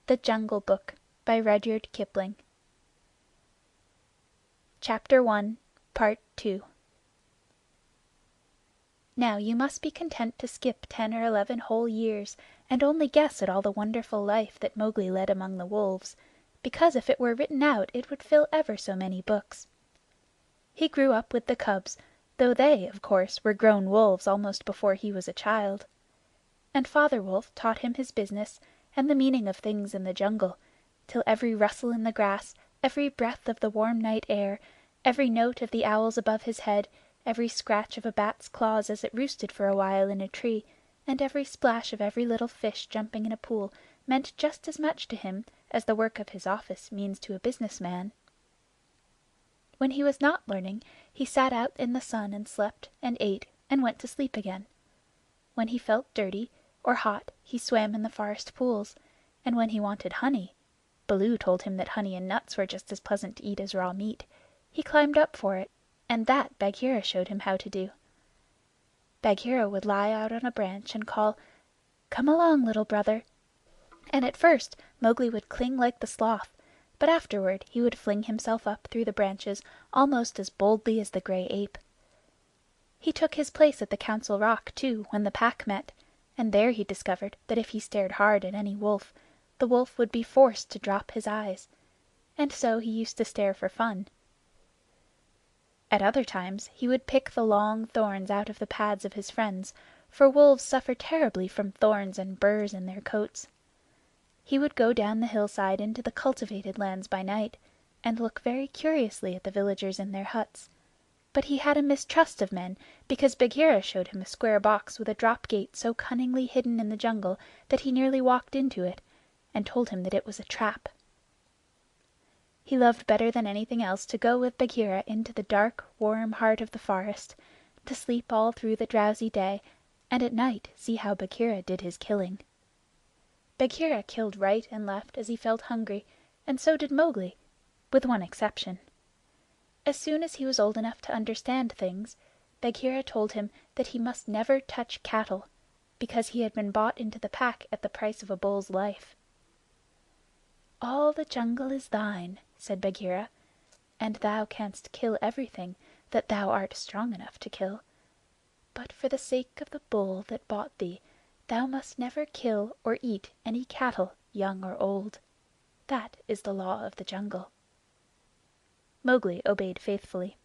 The Jungle Book by Rudyard Kipling. Chapter 1, Part 2. Now you must be content to skip 10 or 11 whole years, and only guess at all the wonderful life that Mowgli led among the wolves, because if it were written out it would fill ever so many books. He grew up with the cubs, though they, of course, were grown wolves almost before he was a child. And Father Wolf taught him his business and the meaning of things in the jungle, till every rustle in the grass, every breath of the warm night air, every note of the owls above his head, every scratch of a bat's claws as it roosted for a while in a tree, and every splash of every little fish jumping in a pool meant just as much to him as the work of his office means to a business man. When he was not learning, he sat out in the sun and slept and ate and went to sleep again. When he felt dirty or hot he swam in the forest pools, and when he wanted honey (Baloo told him that honey and nuts were just as pleasant to eat as raw meat) he climbed up for it, and that Bagheera showed him how to do. Bagheera would lie out on a branch and call, "Come along, little brother," and at first Mowgli would cling like the sloth, but afterward he would fling himself up through the branches almost as boldly as the gray ape. He took his place at the Council Rock, too, when the Pack met, and there he discovered that if he stared hard at any wolf, the wolf would be forced to drop his eyes, and so he used to stare for fun. At other times he would pick the long thorns out of the pads of his friends, for wolves suffer terribly from thorns and burrs in their coats. He would go down the hillside into the cultivated lands by night, and look very curiously at the villagers in their huts. But he had a mistrust of men, because Bagheera showed him a square box with a drop gate so cunningly hidden in the jungle that he nearly walked into it, and told him that it was a trap. He loved better than anything else to go with Bagheera into the dark, warm heart of the forest, to sleep all through the drowsy day, and at night see how Bagheera did his killing. Bagheera killed right and left as he felt hungry, and so did Mowgli, with one exception. As soon as he was old enough to understand things, Bagheera told him that he must never touch cattle, because he had been bought into the Pack at the price of a bull's life. "All the jungle is thine," said Bagheera, "and thou canst kill everything that thou art strong enough to kill. But for the sake of the bull that bought thee, thou must never kill or eat any cattle, young or old. That is the law of the jungle." Mowgli obeyed faithfully.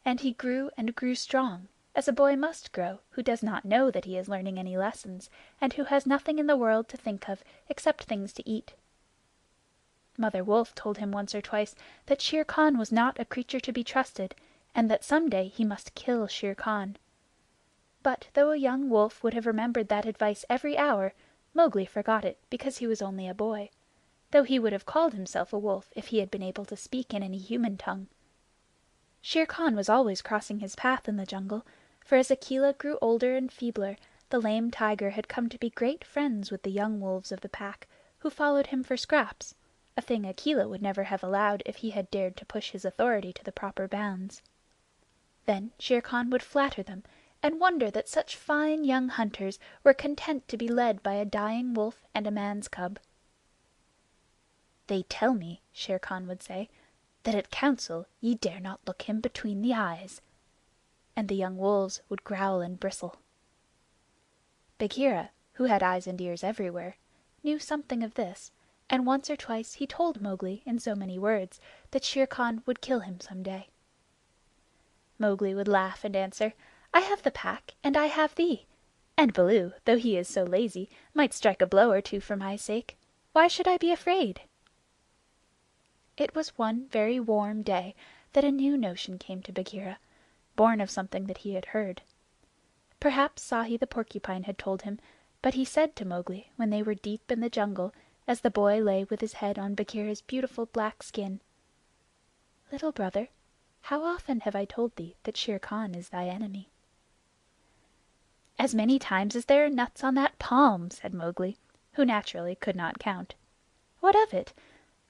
And he grew and grew strong, as a boy must grow who does not know that he is learning any lessons, and who has nothing in the world to think of except things to eat. Mother Wolf told him once or twice that Shere Khan was not a creature to be trusted, and that some day he must kill Shere Khan. But though a young wolf would have remembered that advice every hour, Mowgli forgot it because he was only a boy, though he would have called himself a wolf if he had been able to speak in any human tongue. Shere Khan was always crossing his path in the jungle, for as Akela grew older and feebler, the lame tiger had come to be great friends with the young wolves of the Pack, who followed him for scraps, a thing Akela would never have allowed if he had dared to push his authority to the proper bounds. Then Shere Khan would flatter them, and wonder that such fine young hunters were content to be led by a dying wolf and a man's cub. "They tell me," Shere Khan would say, "that at council ye dare not look him between the eyes." And the young wolves would growl and bristle. Bagheera, who had eyes and ears everywhere, knew something of this, and once or twice he told Mowgli in so many words that Shere Khan would kill him some day. Mowgli would laugh and answer, "I have the Pack, and I have thee. And Baloo, though he is so lazy, might strike a blow or two for my sake. Why should I be afraid?" It was one very warm day that a new notion came to Bagheera, born of something that he had heard. Perhaps Sahi the Porcupine had told him, but he said to Mowgli when they were deep in the jungle, as the boy lay with his head on Bagheera's beautiful black skin, "Little brother, how often have I told thee that Shere Khan is thy enemy?" "As many times as there are nuts on that palm," said Mowgli, who naturally could not count. "What of it?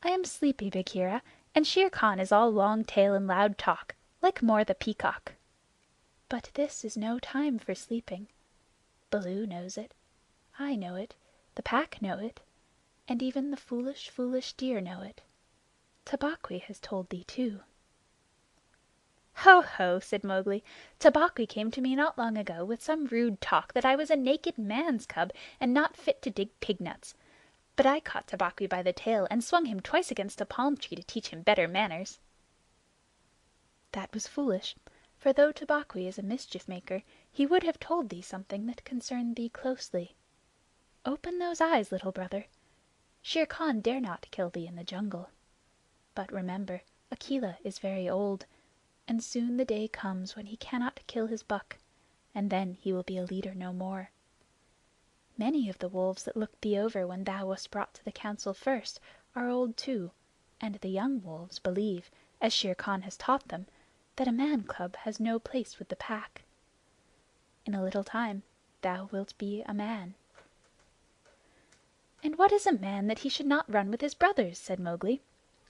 I am sleepy, Bagheera, and Shere Khan is all long tail and loud talk, like Mor the Peacock. But this is no time for sleeping. Baloo knows it. I know it. The Pack know it. and even the foolish, foolish deer know it. Tabaqui has told thee too." "Ho, ho!" said Mowgli. "Tabaqui came to me not long ago with some rude talk that I was a naked man's cub and not fit to dig pig nuts. But I caught Tabaqui by the tail and swung him twice against a palm tree to teach him better manners." "That was foolish, for though Tabaqui is a mischief maker, he would have told thee something that concerned thee closely. Open those eyes, little brother. Shere Khan dare not kill thee in the jungle. But remember, Akela is very old, and soon the day comes when he cannot kill his buck, and then he will be a leader no more. Many of the wolves that looked thee over when thou wast brought to the council first are old too, and the young wolves believe, as Shere Khan has taught them, that a man cub has no place with the pack. In a little time thou wilt be a man." "And what is a man that he should not run with his brothers?" said Mowgli.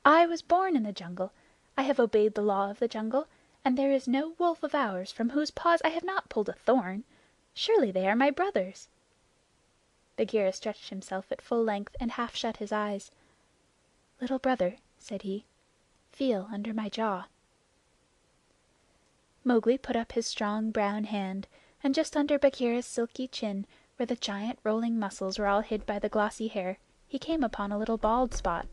"I was born in the jungle. I have obeyed the law of the jungle, and there is no wolf of ours from whose paws I have not pulled a thorn. Surely they are my brothers." Bagheera stretched himself at full length and half shut his eyes. "Little brother," said he, "feel under my jaw." Mowgli put up his strong brown hand, and just under Bagheera's silky chin, where the giant rolling muscles were all hid by the glossy hair, he came upon a little bald spot.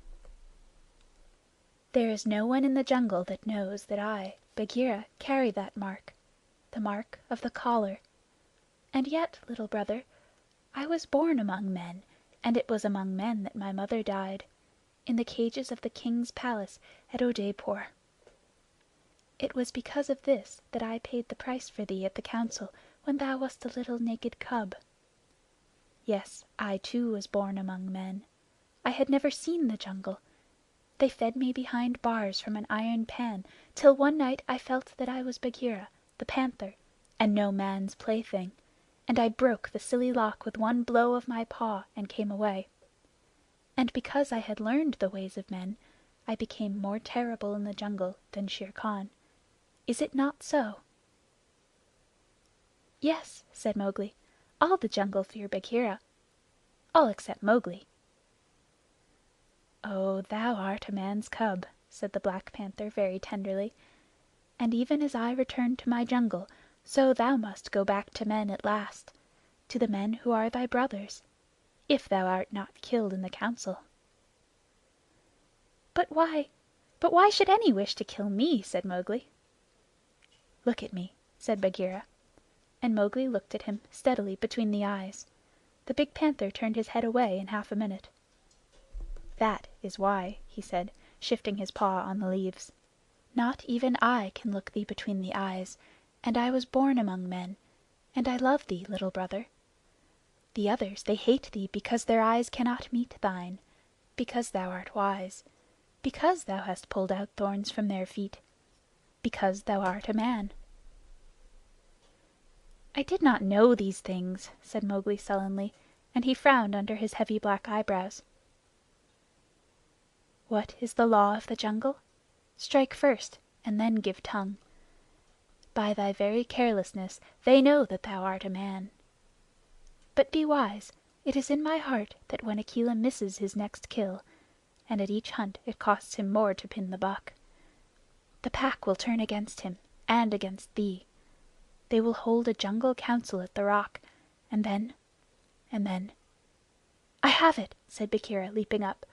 "There is no one in the jungle that knows that I, Bagheera, carry that mark, the mark of the collar. And yet, little brother, I was born among men, and it was among men that my mother died, in the cages of the king's palace at Oodeypore. It was because of this that I paid the price for thee at the council when thou wast a little naked cub. Yes, I too was born among men. I had never seen the jungle. They fed me behind bars from an iron pan, till one night I felt that I was Bagheera, the panther, and no man's plaything, and I broke the silly lock with one blow of my paw and came away. And because I had learned the ways of men, I became more terrible in the jungle than Shere Khan. Is it not so?" "Yes," said Mowgli. "All the jungle fear Bagheera. All except Mowgli." "Oh, thou art a man's cub," said the Black Panther very tenderly. "And even as I return to my jungle, so thou must go back to men at last, to the men who are thy brothers, if thou art not killed in the council." "But why should any wish to kill me?" said Mowgli. "Look at me," said Bagheera, and Mowgli looked at him steadily between the eyes. The big panther turned his head away in half a minute. "That is why," he said, shifting his paw on the leaves. "Not even I can look thee between the eyes, and I was born among men, and I love thee, little brother. The others, they hate thee because their eyes cannot meet thine, because thou art wise, because thou hast pulled out thorns from their feet, because thou art a man." "I did not know these things," said Mowgli sullenly, and he frowned under his heavy black eyebrows. "What is the law of the jungle? Strike first, and then give tongue. By thy very carelessness they know that thou art a man. But be wise. It is in my heart that when Akela misses his next kill, and at each hunt it costs him more to pin the buck, the pack will turn against him and against thee. They will hold a jungle council at the rock, and then. "I have it!" said Bagheera, leaping up.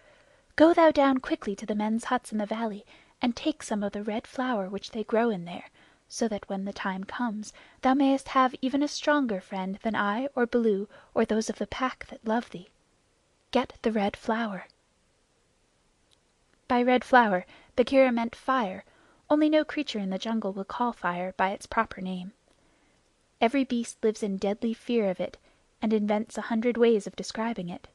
"Go thou down quickly to the men's huts in the valley, and take some of the red flower which they grow in there, so that when the time comes thou mayest have even a stronger friend than I or Baloo or those of the pack that love thee. Get the red flower." By red flower Bagheera meant fire, only no creature in the jungle will call fire by its proper name. Every beast lives in deadly fear of it, and invents 100 ways of describing it.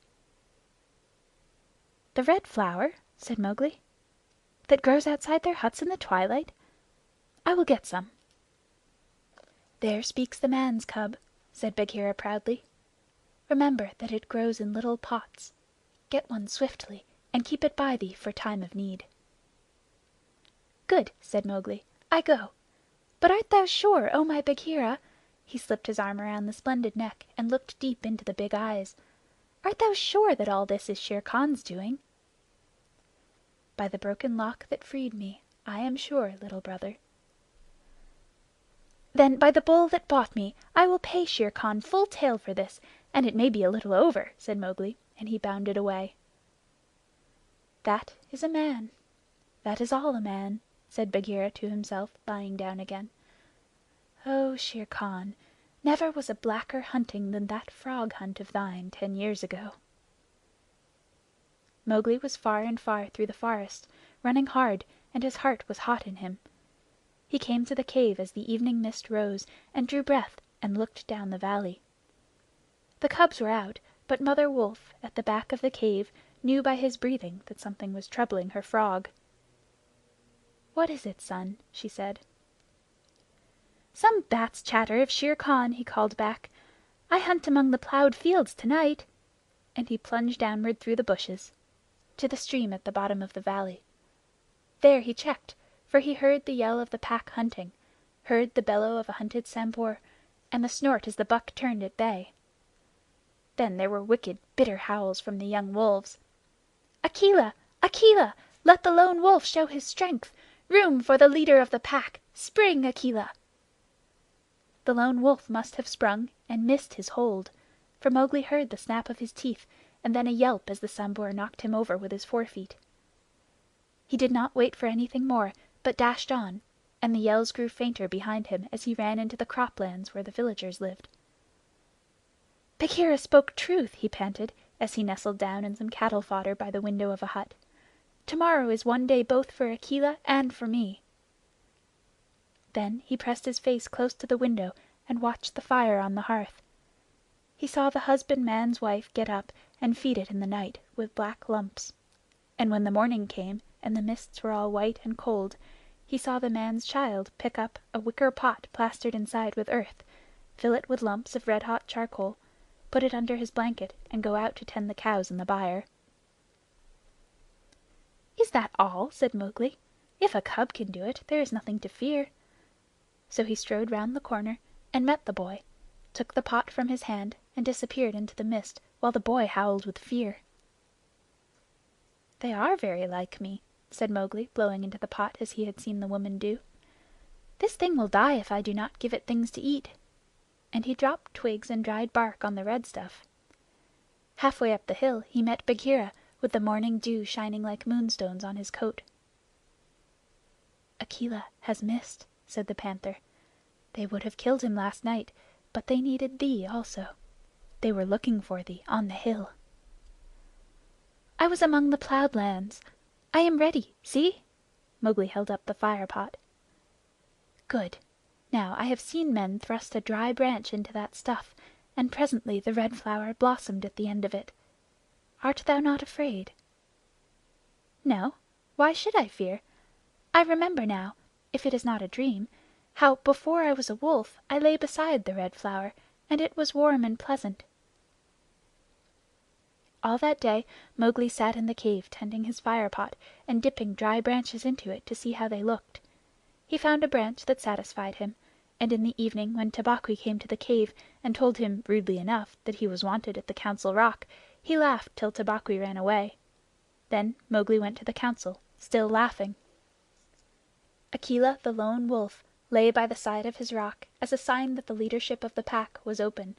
"The red flower," said Mowgli, "that grows outside their huts in the twilight? I will get some." "There speaks the man's cub," said Bagheera proudly. "Remember that it grows in little pots. Get one swiftly, and keep it by thee for time of need." "Good," said Mowgli. "I go. But art thou sure, O my Bagheera?" He slipped his arm around the splendid neck and looked deep into the big eyes. Art thou sure that all this is Shere Khan's doing?" "By the broken lock that freed me, I am sure, little brother." "Then by the bull that bought me, I will pay Shere Khan full tale for this, and it may be a little over," said Mowgli, and he bounded away. "That is a man. That is all a man," said Bagheera to himself, lying down again. "Oh, Shere Khan, never was a blacker hunting than that frog hunt of thine 10 years ago." Mowgli was far and far through the forest, running hard, and his heart was hot in him. He came to the cave as the evening mist rose, and drew breath and looked down the valley. The cubs were out, but Mother Wolf, at the back of the cave, knew by his breathing that something was troubling her frog. "What is it, son?" she said. "Some bat's chatter of Shere Khan," he called back. "I hunt among the plowed fields tonight," and he plunged downward through the bushes to the stream at the bottom of the valley. There he checked, for he heard the yell of the Pack hunting, heard the bellow of a hunted Sambhur, and the snort as the buck turned at bay. Then there were wicked, bitter howls from the young wolves. "Akela! Akela! Let the Lone Wolf show his strength! Room for the leader of the Pack! Spring, Akela!" The Lone Wolf must have sprung and missed his hold, for Mowgli heard the snap of his teeth, and then a yelp as the Sambhur knocked him over with his forefeet. He did not wait for anything more, but dashed on, and the yells grew fainter behind him as he ran into the croplands where the villagers lived. "Bagheera spoke truth," he panted, as he nestled down in some cattle fodder by the window of a hut. "Tomorrow is one day both for Akela and for me." Then he pressed his face close to the window and watched the fire on the hearth. He saw the husbandman's wife get up and feed it in the night with black lumps, and when the morning came and the mists were all white and cold, he saw the man's child pick up a wicker pot plastered inside with earth, fill it with lumps of red-hot charcoal, put it under his blanket, and go out to tend the cows in the byre. "Is that all?" said Mowgli. "If a cub can do it, there is nothing to fear." So he strode round the corner and met the boy, took the pot from his hand, and disappeared into the mist, while the boy howled with fear. "They are very like me," said Mowgli, blowing into the pot as he had seen the woman do. "This thing will die if I do not give it things to eat." And he dropped twigs and dried bark on the red stuff. Halfway up the hill he met Bagheera, with the morning dew shining like moonstones on his coat. "Akela has missed," said the panther. "They would have killed him last night, but they needed thee also. They were looking for thee on the hill." "I was among the plowed lands. I am ready. See!" Mowgli held up the fire pot. "Good. Now I have seen men thrust a dry branch into that stuff, and presently the red flower blossomed at the end of it. Art thou not afraid?" "No. Why should I fear? I remember now, if it is not a dream, how before I was a wolf I lay beside the red flower, and it was warm and pleasant." All that day Mowgli sat in the cave tending his fire pot and dipping dry branches into it to see how they looked. He found a branch that satisfied him, and in the evening when Tabaqui came to the cave and told him rudely enough that he was wanted at the Council Rock, he laughed till Tabaqui ran away. Then Mowgli went to the council, still laughing. Akela the Lone Wolf lay by the side of his rock as a sign that the leadership of the Pack was open,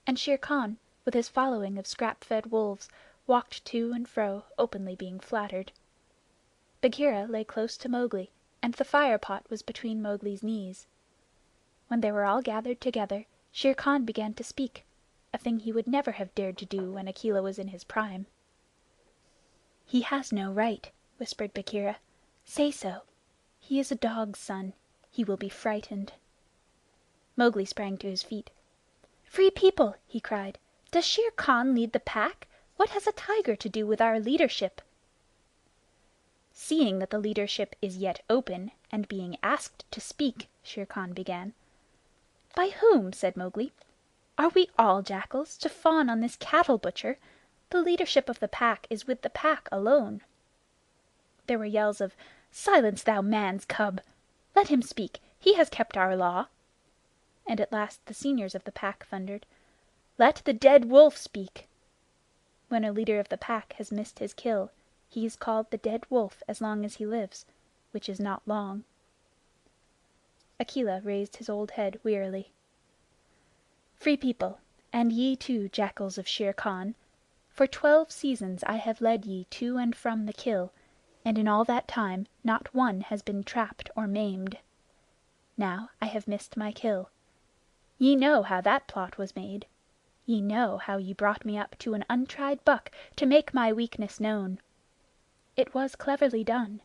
and Shere Khan, with his following of scrap-fed wolves, walked to and fro, openly being flattered. Bagheera lay close to Mowgli, and the fire pot was between Mowgli's knees. When they were all gathered together, Shere Khan began to speak, a thing he would never have dared to do when Akela was in his prime. "He has no right," whispered Bagheera. "Say so. He is a dog's son. He will be frightened." Mowgli sprang to his feet. "Free People!" he cried. "Does Shere Khan lead the Pack? What has a tiger to do with our leadership?" "Seeing that the leadership is yet open, and being asked to speak," Shere Khan began. "By whom?" said Mowgli. "Are we all jackals, to fawn on this cattle butcher? The leadership of the Pack is with the Pack alone." There were yells of "Silence, thou man's cub! Let him speak. He has kept our law." And at last the seniors of the Pack thundered, "Let the dead wolf speak." When a leader of the pack has missed his kill, he is called the dead wolf as long as he lives, which is not long." Akela raised his old head wearily. "Free People, and ye too, jackals of Shere Khan, for 12 seasons I have led ye to and from the kill, and in all that time not one has been trapped or maimed. Now I have missed my kill. Ye know how that plot was made. Ye know how ye brought me up to an untried buck to make my weakness known. It was cleverly done.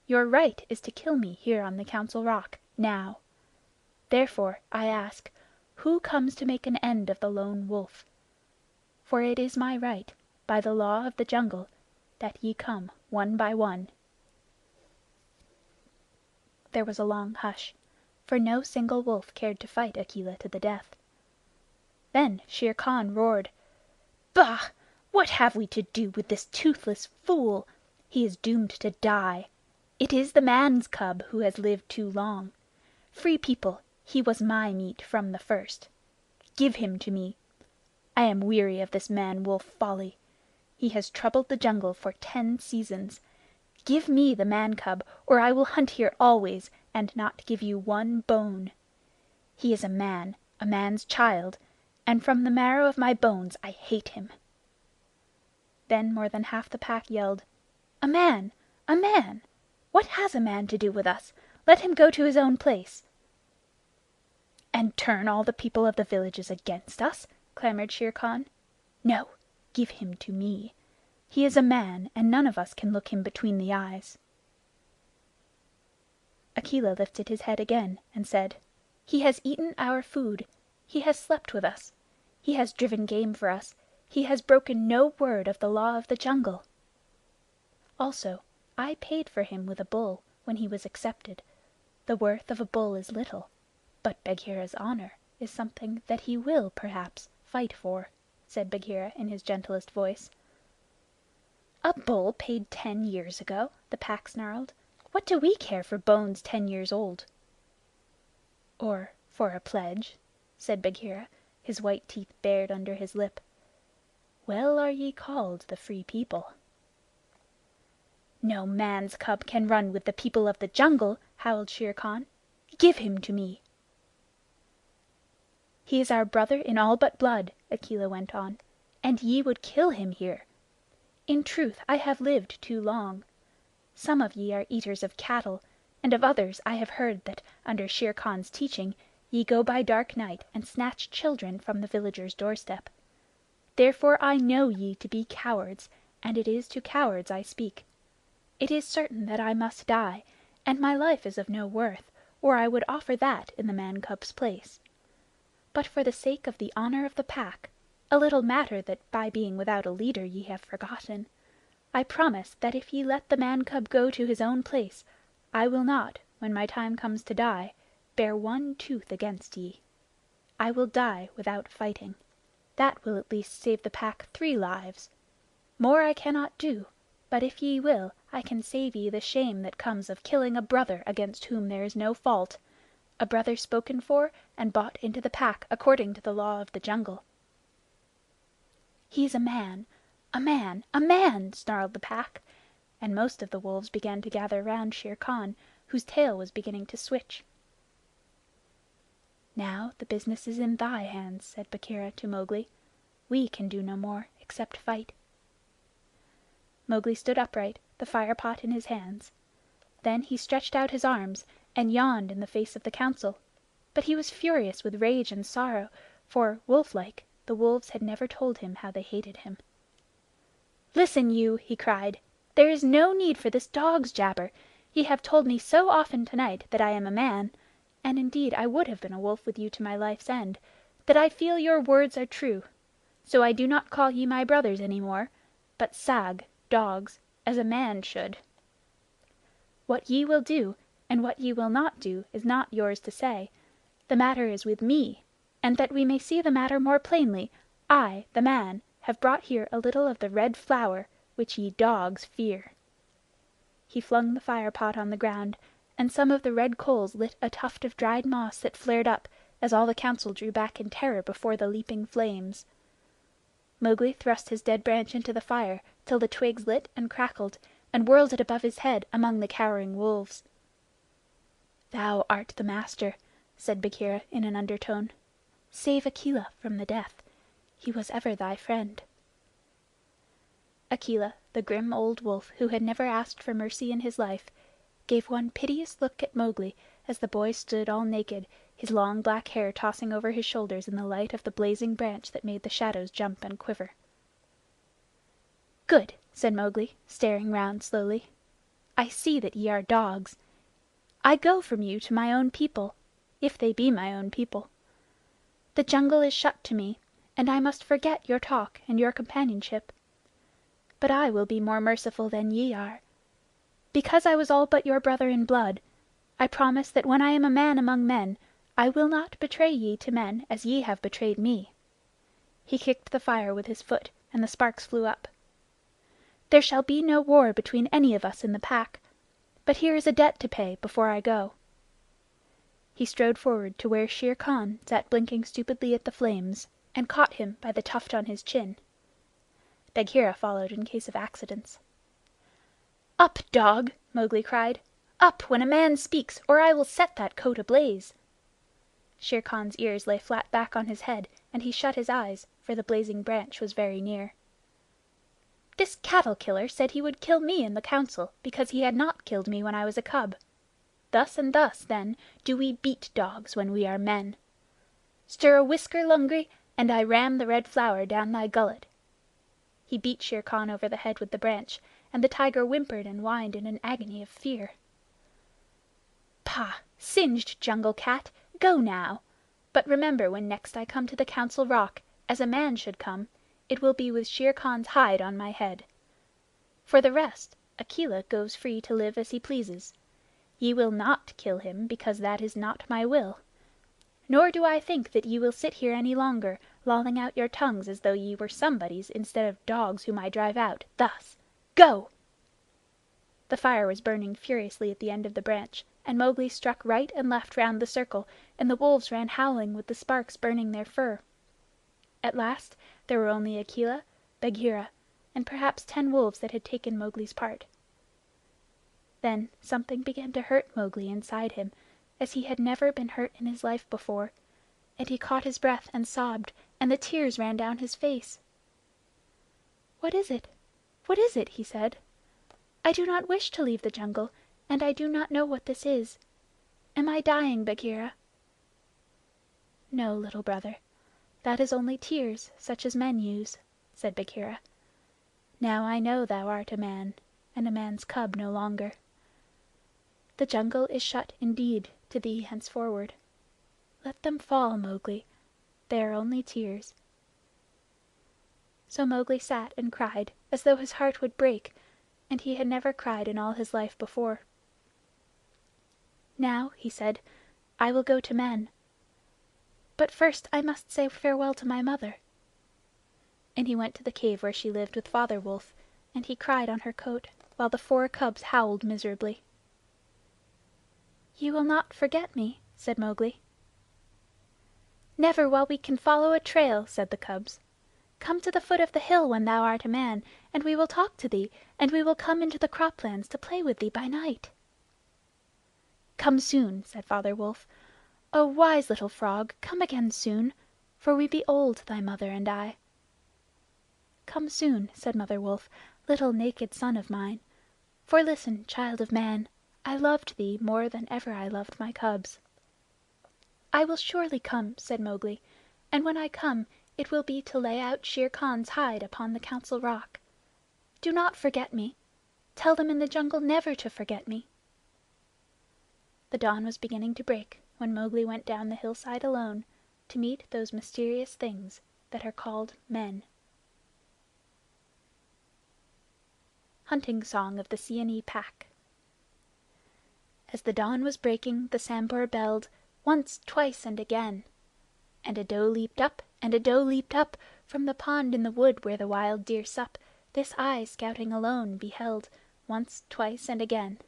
Your right is to kill me here on the Council Rock, now. Therefore, I ask, who comes to make an end of the lone wolf? For it is my right, by the law of the jungle, that ye come one by one." There was a long hush, for no single wolf cared to fight Akela to the death. Then Shere Khan roared, "Bah! What have we to do with this toothless fool? He is doomed to die. It is the man's cub who has lived too long. Free People, he was my meat from the first. Give him to me. I am weary of this man-wolf folly. He has troubled the jungle for 10 seasons. Give me the man-cub, or I will hunt here always, and not give you one bone. He is a man's child, and from the marrow of my bones I hate him." Then more than half the pack yelled, "A man! A man! What has a man to do with us? Let him go to his own place." "And turn all the people of the villages against us?" clamored Shere Khan. "No, give him to me. He is a man, and none of us can look him between the eyes." Akela lifted his head again and said, "He has eaten our food. He has slept with us. He has driven game for us. He has broken no word of the law of the jungle. Also, I paid for him with a bull when he was accepted. The worth of a bull is little, but Bagheera's honor is something that he will, perhaps, fight for," said Bagheera in his gentlest voice. "A bull paid 10 years ago!" the pack snarled. "What do we care for bones 10 years old?" "Or for a pledge," said Bagheera, his white teeth bared under his lip. "Well are ye called the Free People." "No man's cub can run with the people of the jungle!" howled Shere Khan. "Give him to me!" "He is our brother in all but blood," Akela went on, "and ye would kill him here. In truth, I have lived too long. Some of ye are eaters of cattle, and of others I have heard that, under Shere Khan's teaching, ye go by dark night and snatch children from the villager's doorstep. Therefore I know ye to be cowards, and it is to cowards I speak. It is certain that I must die, and my life is of no worth, or I would offer that in the man-cub's place. But for the sake of the honor of the pack, a little matter that by being without a leader ye have forgotten, I promise that if ye let the man-cub go to his own place, I will not, when my time comes to die, bear one tooth against ye. I will die without fighting. That will at least save the pack 3 lives. More I cannot do, but if ye will, I can save ye the shame that comes of killing a brother against whom there is no fault, a brother spoken for and bought into the pack according to the law of the jungle." "He's a man, a man, a man!" snarled the pack, and most of the wolves began to gather round Shere Khan, whose tail was beginning to switch. "Now the business is in thy hands," said Bagheera to Mowgli. "We can do no more except fight." Mowgli stood upright, the fire pot in his hands. Then he stretched out his arms and yawned in the face of the Council, but he was furious with rage and sorrow, for, wolf-like, the wolves had never told him how they hated him. "Listen, you!" he cried. "There is no need for this dog's jabber. Ye have told me so often tonight that I am a man, and indeed I would have been a wolf with you to my life's end, that I feel your words are true. So I do not call ye my brothers any more, but sag, dogs, as a man should. What ye will do and what ye will not do is not yours to say. The matter is with me, and that we may see the matter more plainly, I, the man, have brought here a little of the red flower which ye dogs fear." He flung the fire pot on the ground, and some of the red coals lit a tuft of dried moss that flared up as all the Council drew back in terror before the leaping flames. Mowgli thrust his dead branch into the fire till the twigs lit and crackled, and whirled it above his head among the cowering wolves. "Thou art the master," said Bagheera in an undertone. "Save Akela from the death. He was ever thy friend." Akela, the grim old wolf who had never asked for mercy in his life, gave one piteous look at Mowgli as the boy stood all naked, his long black hair tossing over his shoulders in the light of the blazing branch that made the shadows jump and quiver. "Good," said Mowgli, staring round slowly. "I see that ye are dogs. I go from you to my own people, if they be my own people. The jungle is shut to me, and I must forget your talk and your companionship. But I will be more merciful than ye are. Because I was all but your brother in blood, I promise that when I am a man among men I will not betray ye to men as ye have betrayed me." He kicked the fire with his foot, and the sparks flew up. "There shall be no war between any of us in the Pack. But here is a debt to pay before I go." He strode forward to where Shere Khan sat blinking stupidly at the flames, and caught him by the tuft on his chin. Bagheera followed in case of accidents. "Up, dog!" Mowgli cried. "Up when a man speaks, or I will set that coat ablaze." Shere Khan's ears lay flat back on his head, and he shut his eyes, for the blazing branch was very near. "This cattle killer said he would kill me in the council because he had not killed me when I was a cub. Thus and thus, then, do we beat dogs when we are men. Stir a whisker, Lungri, and I ram the Red Flower down thy gullet." He beat Shere Khan over the head with the branch, and the tiger whimpered and whined in an agony of fear. "Pah! Singed jungle cat! Go now! But remember, when next I come to the Council Rock, as a man should come, it will be with Shere Khan's hide on my head. For the rest, Akela goes free to live as he pleases. Ye will not kill him, because that is not my will. Nor do I think that ye will sit here any longer, lolling out your tongues as though ye were somebodies instead of dogs whom I drive out thus. Go!" The fire was burning furiously at the end of the branch, and Mowgli struck right and left round the circle, and the wolves ran howling with the sparks burning their fur. At last there were only Akela, Bagheera, and perhaps 10 wolves that had taken Mowgli's part. Then something began to hurt Mowgli inside him, as he had never been hurt in his life before, and he caught his breath and sobbed, and the tears ran down his face. "What is it? What is it?" he said. "I do not wish to leave the jungle, and I do not know what this is. Am I dying, Bagheera?" "No, little brother. That is only tears, such as men use," said Bagheera. "Now I know thou art a man, and a man's cub no longer. The jungle is shut indeed to thee henceforward. Let them fall, Mowgli. They are only tears." So Mowgli sat and cried as though his heart would break, and he had never cried in all his life before. "Now," he said, "I will go to men. But first I must say farewell to my mother." And he went to the cave where she lived with Father Wolf, and he cried on her coat, while the 4 cubs howled miserably. "You will not forget me?" said Mowgli. "Never while we can follow a trail," said the cubs. "Come to the foot of the hill when thou art a man, and we will talk to thee, and we will come into the croplands to play with thee by night." "Come soon," said Father Wolf. "O wise little frog, come again soon, for we be old, thy mother and I." "Come soon," said Mother Wolf, "little naked son of mine. For listen, child of man, I loved thee more than ever I loved my cubs." "I will surely come," said Mowgli, "and when I come it will be to lay out Shere Khan's hide upon the Council Rock. Do not forget me. Tell them in the jungle never to forget me." The dawn was beginning to break when Mowgli went down the hillside alone to meet those mysterious things that are called men. Hunting Song of the Seeonee Pack. As the dawn was breaking, the Sambhur belled once, twice, and again. And a doe leaped up, and a doe leaped up from the pond in the wood where the wild deer sup. This I, scouting alone, beheld once, twice, and again.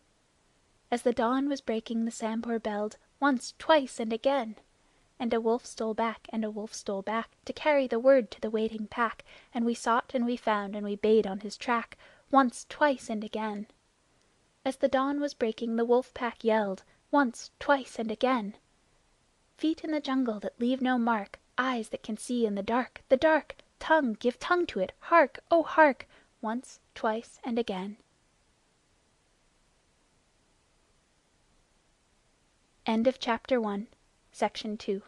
As the dawn was breaking, the Sambhur belled once, twice, and again. And a wolf stole back, and a wolf stole back, to carry the word to the waiting pack, and we sought and we found and we bayed on his track, once, twice, and again. As the dawn was breaking the wolf pack yelled, once, twice, and again. Feet in the jungle that leave no mark, eyes that can see in the dark, the dark, tongue, give tongue to it, hark, oh hark, once, twice, and again. End of Chapter 1, Section 2.